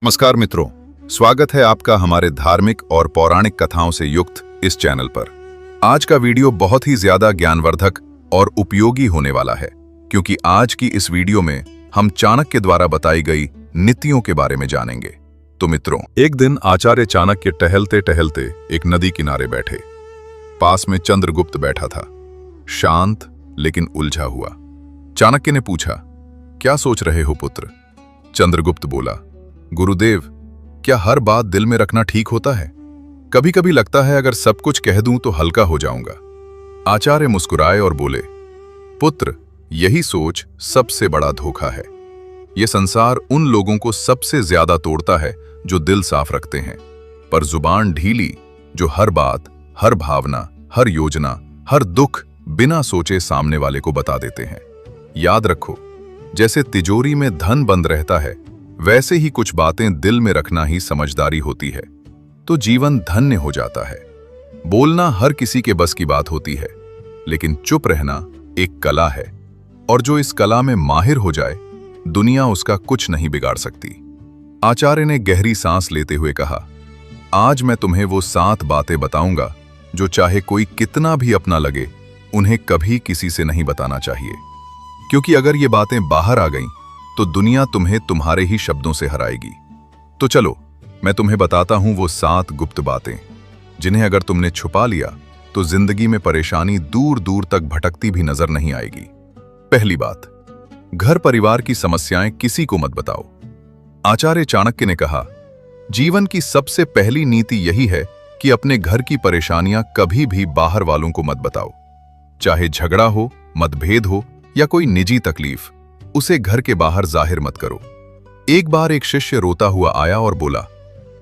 नमस्कार मित्रों, स्वागत है आपका हमारे धार्मिक और पौराणिक कथाओं से युक्त इस चैनल पर। आज का वीडियो बहुत ही ज्यादा ज्ञानवर्धक और उपयोगी होने वाला है, क्योंकि आज की इस वीडियो में हम चाणक्य द्वारा बताई गई नीतियों के बारे में जानेंगे। तो मित्रों, एक दिन आचार्य चाणक्य टहलते टहलते एक नदी किनारे बैठे। पास में चंद्रगुप्त बैठा था, शांत लेकिन उलझा हुआ। चाणक्य ने पूछा, क्या सोच रहे हो पुत्र? चंद्रगुप्त बोला, गुरुदेव, क्या हर बात दिल में रखना ठीक होता है? कभी कभी लगता है अगर सब कुछ कह दूं तो हल्का हो जाऊंगा। आचार्य मुस्कुराए और बोले, पुत्र, यही सोच सबसे बड़ा धोखा है। यह संसार उन लोगों को सबसे ज्यादा तोड़ता है जो दिल साफ रखते हैं, पर जुबान ढीली जो हर बात, हर भावना, हर योजना, हर दुख बिना सोचे सामने वाले को बता देते हैं। याद रखो, जैसे तिजोरी में धन बंद रहता है, वैसे ही कुछ बातें दिल में रखना ही समझदारी होती है, तो जीवन धन्य हो जाता है। बोलना हर किसी के बस की बात होती है, लेकिन चुप रहना एक कला है, और जो इस कला में माहिर हो जाए, दुनिया उसका कुछ नहीं बिगाड़ सकती। आचार्य ने गहरी सांस लेते हुए कहा, आज मैं तुम्हें वो 7 बातें बताऊंगा जो चाहे कोई कितना भी अपना लगे, उन्हें कभी किसी से नहीं बताना चाहिए, क्योंकि अगर ये बातें बाहर आ गईं तो दुनिया तुम्हें तुम्हारे ही शब्दों से हराएगी। तो चलो, मैं तुम्हें बताता हूं वो 7 गुप्त बातें, जिन्हें अगर तुमने छुपा लिया तो जिंदगी में परेशानी दूर दूर तक भटकती भी नजर नहीं आएगी। पहली बात, घर परिवार की समस्याएं किसी को मत बताओ। आचार्य चाणक्य ने कहा, जीवन की सबसे पहली नीति यही है कि अपने घर की परेशानियां कभी भी बाहर वालों को मत बताओ। चाहे झगड़ा हो, मतभेद हो या कोई निजी तकलीफ, उसे घर के बाहर जाहिर मत करो। एक बार एक शिष्य रोता हुआ आया और बोला,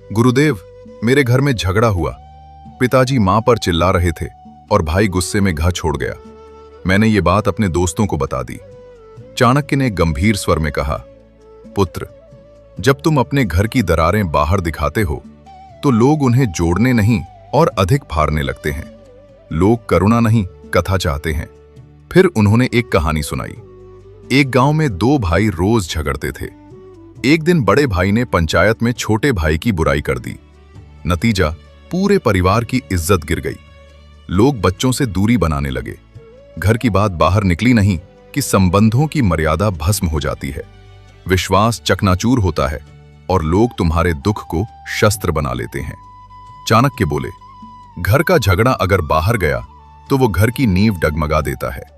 गुरुदेव, मेरे घर में झगड़ा हुआ। पिताजी मां पर चिल्ला रहे थे और भाई गुस्से में घर छोड़ गया। मैंने ये बात अपने दोस्तों को बता दी। चाणक्य ने गंभीर स्वर में कहा, पुत्र, जब तुम अपने घर की दरारें बाहर दिखाते हो तो लोग उन्हें जोड़ने नहीं और अधिक फाड़ने लगते हैं। लोग करुणा नहीं, कथा चाहते हैं। फिर उन्होंने एक कहानी सुनाई। एक गांव में 2 भाई रोज झगड़ते थे। एक दिन बड़े भाई ने पंचायत में छोटे भाई की बुराई कर दी। नतीजा, पूरे परिवार की इज्जत गिर गई। लोग बच्चों से दूरी बनाने लगे। घर की बात बाहर निकली नहीं कि संबंधों की मर्यादा भस्म हो जाती है, विश्वास चकनाचूर होता है और लोग तुम्हारे दुख को शस्त्र बना लेते हैं। चाणक्य बोले, घर का झगड़ा अगर बाहर गया तो वो घर की नींव डगमगा देता है।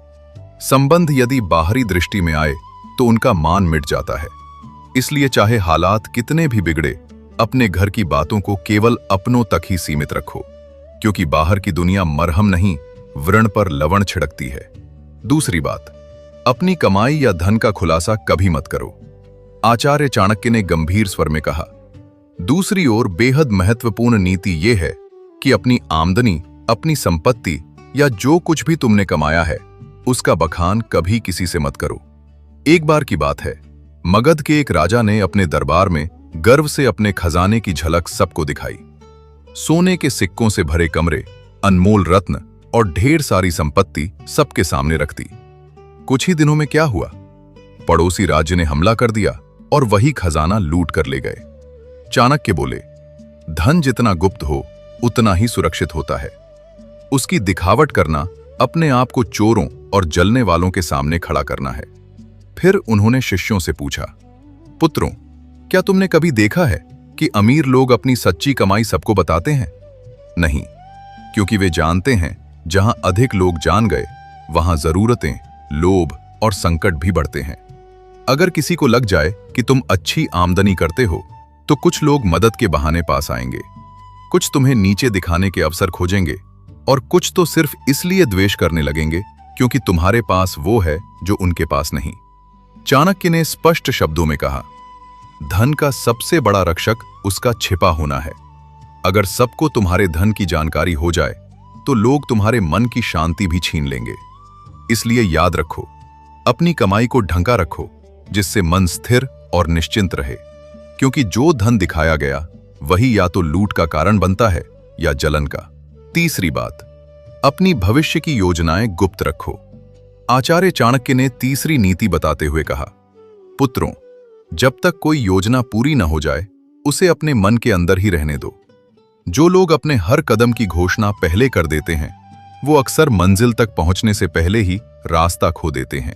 संबंध यदि बाहरी दृष्टि में आए तो उनका मान मिट जाता है। इसलिए चाहे हालात कितने भी बिगड़े, अपने घर की बातों को केवल अपनों तक ही सीमित रखो, क्योंकि बाहर की दुनिया मरहम नहीं, व्रण पर लवण छिड़कती है। दूसरी बात, अपनी कमाई या धन का खुलासा कभी मत करो। आचार्य चाणक्य ने गंभीर स्वर में कहा, दूसरी ओर बेहद महत्वपूर्ण नीति यह है कि अपनी आमदनी, अपनी संपत्ति या जो कुछ भी तुमने कमाया है, उसका बखान कभी किसी से मत करो। एक बार की बात है, मगध के एक राजा ने अपने दरबार में गर्व से अपने खजाने की झलक सबको दिखाई। सोने के सिक्कों से भरे कमरे, अनमोल रत्न और ढेर सारी संपत्ति सबके सामने रख दी। कुछ ही दिनों में क्या हुआ? पड़ोसी राज्य ने हमला कर दिया और वही खजाना लूट कर ले गए। चाणक्य बोले, धन जितना गुप्त हो उतना ही सुरक्षित होता है। उसकी दिखावट करना अपने आप को चोरों और जलने वालों के सामने खड़ा करना है। फिर उन्होंने शिष्यों से पूछा, पुत्रों, क्या तुमने कभी देखा है कि अमीर लोग अपनी सच्ची कमाई सबको बताते हैं? नहीं, क्योंकि वे जानते हैं जहां अधिक लोग जान गए, वहां जरूरतें, लोभ और संकट भी बढ़ते हैं। अगर किसी को लग जाए कि तुम अच्छी आमदनी करते हो, तो कुछ लोग मदद के बहाने पास आएंगे, कुछ तुम्हें नीचे दिखाने के अवसर खोजेंगे और कुछ तो सिर्फ इसलिए द्वेष करने लगेंगे क्योंकि तुम्हारे पास वो है जो उनके पास नहीं। चाणक्य ने स्पष्ट शब्दों में कहा, धन का सबसे बड़ा रक्षक उसका छिपा होना है। अगर सबको तुम्हारे धन की जानकारी हो जाए तो लोग तुम्हारे मन की शांति भी छीन लेंगे। इसलिए याद रखो, अपनी कमाई को ढंका रखो, जिससे मन स्थिर और निश्चिंत रहे, क्योंकि जो धन दिखाया गया वही या तो लूट का कारण बनता है या जलन का। तीसरी बात, अपनी भविष्य की योजनाएं गुप्त रखो। आचार्य चाणक्य ने तीसरी नीति बताते हुए कहा, पुत्रों, जब तक कोई योजना पूरी न हो जाए उसे अपने मन के अंदर ही रहने दो। जो लोग अपने हर कदम की घोषणा पहले कर देते हैं, वो अक्सर मंजिल तक पहुंचने से पहले ही रास्ता खो देते हैं।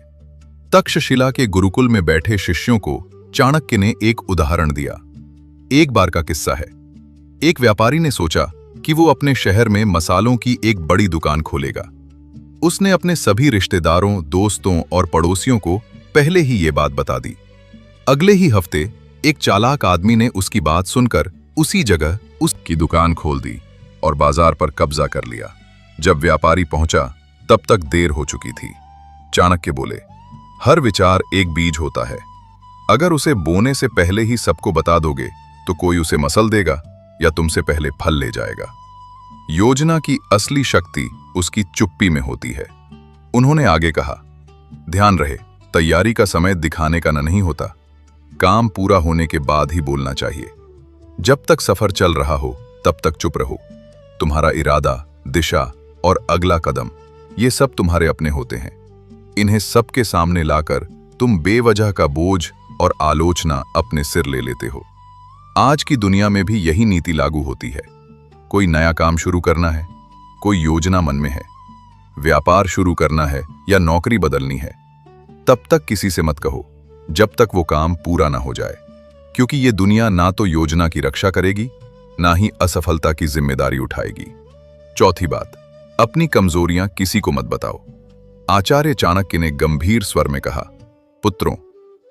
तक्षशिला के गुरुकुल में बैठे शिष्यों को चाणक्य ने एक उदाहरण दिया। एक बार का किस्सा है। एक व्यापारी ने सोचा कि वो अपने शहर में मसालों की एक बड़ी दुकान खोलेगा। उसने अपने सभी रिश्तेदारों, दोस्तों और पड़ोसियों को पहले ही ये बात बता दी। अगले ही हफ्ते एक चालाक आदमी ने उसकी बात सुनकर उसी जगह उसकी दुकान खोल दी और बाजार पर कब्जा कर लिया। जब व्यापारी पहुंचा तब तक देर हो चुकी थी। चाणक्य बोले, हर विचार एक बीज होता है। अगर उसे बोने से पहले ही सबको बता दोगे तो कोई उसे मसल देगा या तुमसे पहले फल ले जाएगा। योजना की असली शक्ति उसकी चुप्पी में होती है। उन्होंने आगे कहा, ध्यान रहे, तैयारी का समय दिखाने का नहीं होता। काम पूरा होने के बाद ही बोलना चाहिए। जब तक सफर चल रहा हो तब तक चुप रहो। तुम्हारा इरादा, दिशा और अगला कदम, ये सब तुम्हारे अपने होते हैं। इन्हें सबके सामने लाकर तुम बेवजह का बोझ और आलोचना अपने सिर ले लेते हो। आज की दुनिया में भी यही नीति लागू होती है। कोई नया काम शुरू करना है, कोई योजना मन में है, व्यापार शुरू करना है या नौकरी बदलनी है, तब तक किसी से मत कहो जब तक वो काम पूरा ना हो जाए, क्योंकि ये दुनिया ना तो योजना की रक्षा करेगी, ना ही असफलता की जिम्मेदारी उठाएगी। चौथी बात, अपनी कमजोरियां किसी को मत बताओ। आचार्य चाणक्य ने गंभीर स्वर में कहा, पुत्रों,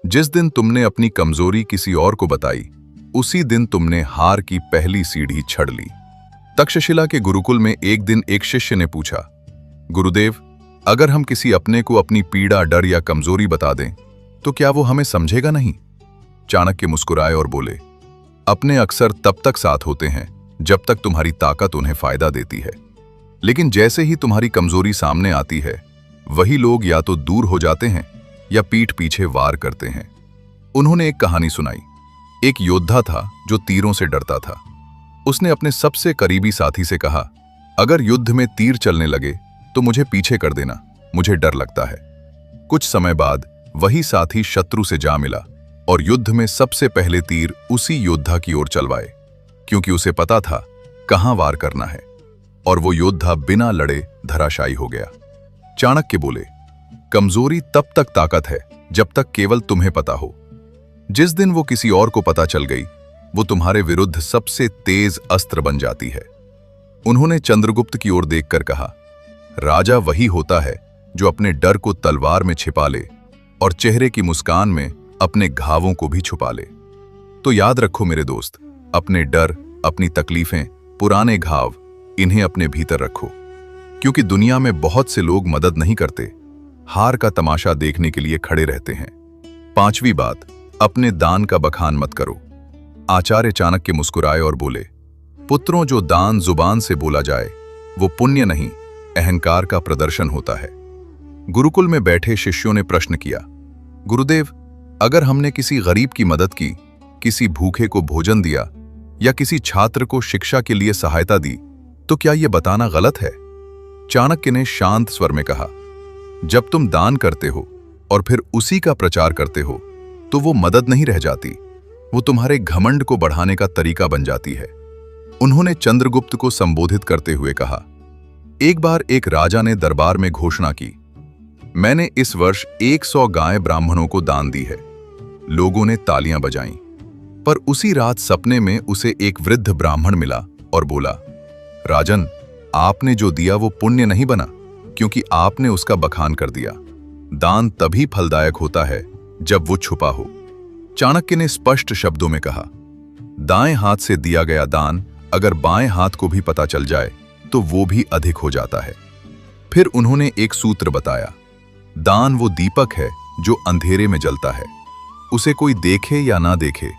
जिस दिन तुमने अपनी कमजोरी किसी और को बताई, उसी दिन तुमने हार की पहली सीढ़ी चढ़ ली। तक्षशिला के गुरुकुल में एक दिन एक शिष्य ने पूछा, गुरुदेव, अगर हम किसी अपने को अपनी पीड़ा, डर या कमजोरी बता दें तो क्या वो हमें समझेगा नहीं? चाणक्य मुस्कुराए और बोले, अपने अक्सर तब तक साथ होते हैं जब तक तुम्हारी ताकत उन्हें फायदा देती है, लेकिन जैसे ही तुम्हारी कमजोरी सामने आती है, वही लोग या तो दूर हो जाते हैं या पीठ पीछे वार करते हैं। उन्होंने एक कहानी सुनाई। एक योद्धा था जो तीरों से डरता था। उसने अपने सबसे करीबी साथी से कहा, अगर युद्ध में तीर चलने लगे तो मुझे पीछे कर देना, मुझे डर लगता है। कुछ समय बाद वही साथी शत्रु से जा मिला और युद्ध में सबसे पहले तीर उसी योद्धा की ओर चलवाए, क्योंकि उसे पता था कहां वार करना है, और वो योद्धा बिना लड़े धराशायी हो गया। चाणक्य बोले, कमजोरी तब तक ताकत है जब तक केवल तुम्हें पता हो। जिस दिन वो किसी और को पता चल गई, वो तुम्हारे विरुद्ध सबसे तेज अस्त्र बन जाती है। उन्होंने चंद्रगुप्त की ओर देखकर कहा, राजा वही होता है जो अपने डर को तलवार में छिपा ले और चेहरे की मुस्कान में अपने घावों को भी छुपा ले। तो याद रखो मेरे दोस्त, अपने डर, अपनी तकलीफें, पुराने घाव, इन्हें अपने भीतर रखो, क्योंकि दुनिया में बहुत से लोग मदद नहीं करते, हार का तमाशा देखने के लिए खड़े रहते हैं। पांचवी बात, अपने दान का बखान मत करो। आचार्य चाणक्य मुस्कुराए और बोले, पुत्रों, जो दान जुबान से बोला जाए वो पुण्य नहीं, अहंकार का प्रदर्शन होता है। गुरुकुल में बैठे शिष्यों ने प्रश्न किया, गुरुदेव, अगर हमने किसी गरीब की मदद की, किसी भूखे को भोजन दिया या किसी छात्र को शिक्षा के लिए सहायता दी, तो क्या यह बताना गलत है? चाणक्य ने शांत स्वर में कहा, जब तुम दान करते हो और फिर उसी का प्रचार करते हो तो वो मदद नहीं रह जाती, वो तुम्हारे घमंड को बढ़ाने का तरीका बन जाती है। उन्होंने चंद्रगुप्त को संबोधित करते हुए कहा, एक बार एक राजा ने दरबार में घोषणा की, मैंने इस वर्ष 100 गायें ब्राह्मणों को दान दी है। लोगों ने तालियां बजाईं, पर उसी रात सपने में उसे एक वृद्ध ब्राह्मण मिला और बोला, राजन, आपने जो दिया वो पुण्य नहीं बना, क्योंकि आपने उसका बखान कर दिया। दान तभी फलदायक होता है जब वो छुपा हो। चाणक्य ने स्पष्ट शब्दों में कहा, दाएं हाथ से दिया गया दान अगर बाएं हाथ को भी पता चल जाए तो वो भी अधिक हो जाता है। फिर उन्होंने एक सूत्र बताया, दान वो दीपक है जो अंधेरे में जलता है। उसे कोई देखे या ना देखे,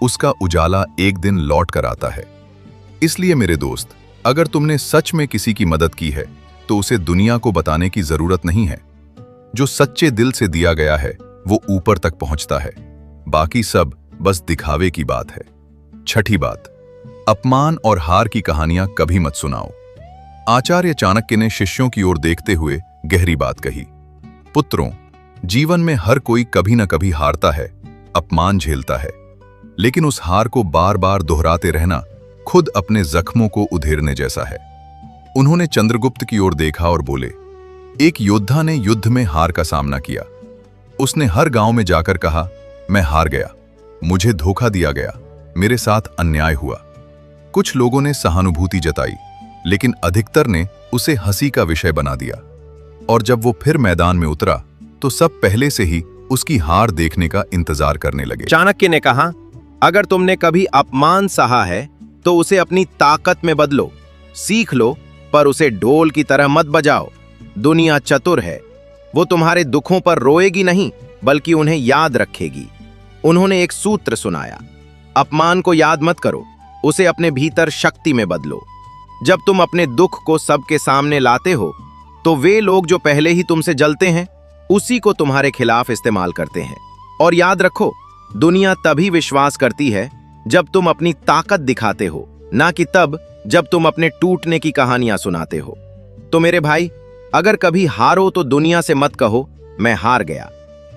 उसका उजाला एक दिन लौट कर आता है। इसलिए मेरे दोस्त, अगर तुमने सच में किसी की मदद की है तो उसे दुनिया को बताने की जरूरत नहीं है। जो सच्चे दिल से दिया गया है वो ऊपर तक पहुंचता है, बाकी सब बस दिखावे की बात है। छठी बात, अपमान और हार की कहानियां कभी मत सुनाओ। आचार्य चाणक्य ने शिष्यों की ओर देखते हुए गहरी बात कही, पुत्रों, जीवन में हर कोई कभी न कभी हारता है, अपमान झेलता है, लेकिन उस हार को बार बार दोहराते रहना खुद अपने जख्मों को उधेड़ने जैसा है। उन्होंने चंद्रगुप्त की ओर देखा और बोले, एक योद्धा ने युद्ध में हार का सामना किया। उसने हर गांव में जाकर कहा, मैं हार गया, मुझे धोखा दिया गया, मेरे साथ अन्याय हुआ। कुछ लोगों ने सहानुभूति जताई, लेकिन अधिकतर ने उसे हंसी का विषय बना दिया। और जब वो फिर मैदान में उतरा तो सब पहले से ही उसकी हार देखने का इंतजार करने लगे। चाणक्य ने कहा, अगर तुमने कभी अपमान सहा है तो उसे अपनी ताकत में बदलो, सीख लो, पर उसे ढोल की तरह मत बजाओ। दुनिया चतुर है, वो तुम्हारे दुखों पर रोएगी नहीं बल्कि उन्हें याद रखेगी। उन्होंने एक सूत्र सुनाया, अपमान को याद मत करो, उसे अपने भीतर शक्ति में बदलो। जब तुम अपने दुख को सबके सामने लाते हो तो वे लोग जो पहले ही तुमसे जलते हैं उसी को तुम्हारे खिलाफ इस्तेमाल करते हैं। और याद रखो, दुनिया तभी विश्वास करती है जब तुम अपनी ताकत दिखाते हो, ना कि तब जब तुम अपने टूटने की कहानियां सुनाते हो। तो मेरे भाई, अगर कभी हारो तो दुनिया से मत कहो मैं हार गया,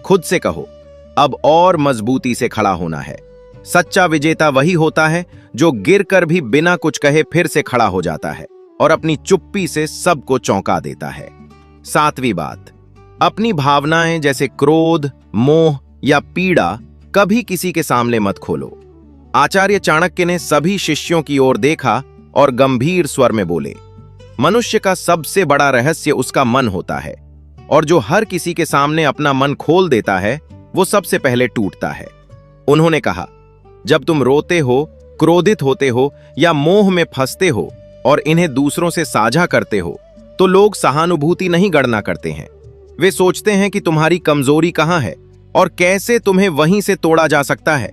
खुद से कहो अब और मजबूती से खड़ा होना है। सच्चा विजेता वही होता है जो गिरकर भी बिना कुछ कहे फिर से खड़ा हो जाता है और अपनी चुप्पी से सबको चौंका देता है। 7वीं बात, अपनी भावनाएं जैसे क्रोध, मोह या पीड़ा कभी किसी के सामने मत खोलो। आचार्य चाणक्य ने सभी शिष्यों की ओर देखा और गंभीर स्वर में बोले, मनुष्य का सबसे बड़ा रहस्य उसका मन होता है, और जो हर किसी के सामने अपना मन खोल देता है वो सबसे पहले टूटता है। उन्होंने कहा, जब तुम रोते हो, क्रोधित होते हो या मोह में फंसते हो और इन्हें दूसरों से साझा करते हो तो लोग सहानुभूति नहीं गणना करते हैं। वे सोचते हैं कि तुम्हारी कमजोरी कहां है और कैसे तुम्हें वहीं से तोड़ा जा सकता है।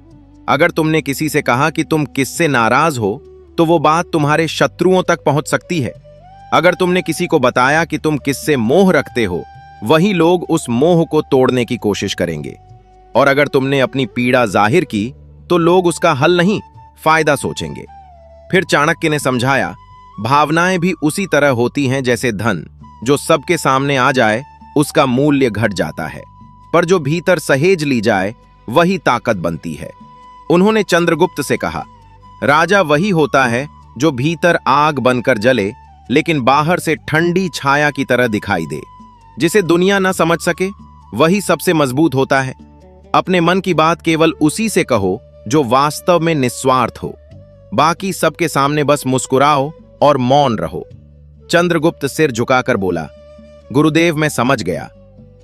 अगर तुमने किसी से कहा कि तुम किससे नाराज हो तो वो बात तुम्हारे शत्रुओं तक पहुंच सकती है। अगर तुमने किसी को बताया कि तुम किससे मोह रखते हो, वही लोग उस मोह को तोड़ने की कोशिश करेंगे। और अगर तुमने अपनी पीड़ा जाहिर की तो लोग उसका हल नहीं, फायदा सोचेंगे। फिर चाणक्य ने समझाया, भावनाएं भी उसी तरह होती हैं जैसे धन, जो सबके सामने आ जाए उसका मूल्य घट जाता है, पर जो भीतर सहेज ली जाए वही ताकत बनती है। उन्होंने चंद्रगुप्त से कहा, राजा वही होता है जो भीतर आग बनकर जले लेकिन बाहर से ठंडी छाया की तरह दिखाई दे। जिसे दुनिया न समझ सके वही सबसे मजबूत होता है। अपने मन की बात केवल उसी से कहो जो वास्तव में निस्वार्थ हो। बाकी सबके सामने बस मुस्कुराओ और मौन रहो। चंद्रगुप्त सिर झुकाकर बोला, गुरुदेव मैं समझ गया।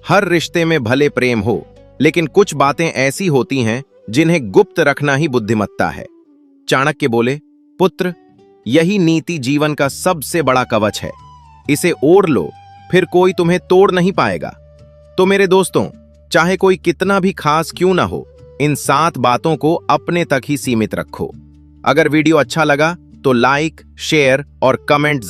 हर रिश्ते में भले प्रेम हो, लेकिन कुछ बातें ऐसी होती हैं जिन्हें गुप्त रखना ही बुद्धिमत्ता है। चाणक्य बोले, पुत्र, यही नीति जीवन का सबसे बड़ा कवच है। इसे ओढ़ लो, फिर कोई तुम्हें तोड़ नहीं पाएगा। तो मेरे दोस्तों, चाहे कोई कितना भी खास क्यों ना हो, इन 7 बातों को अपने तक ही सीमित रखो। अगर वीडियो अच्छा लगा तो लाइक, शेयर और कमेंट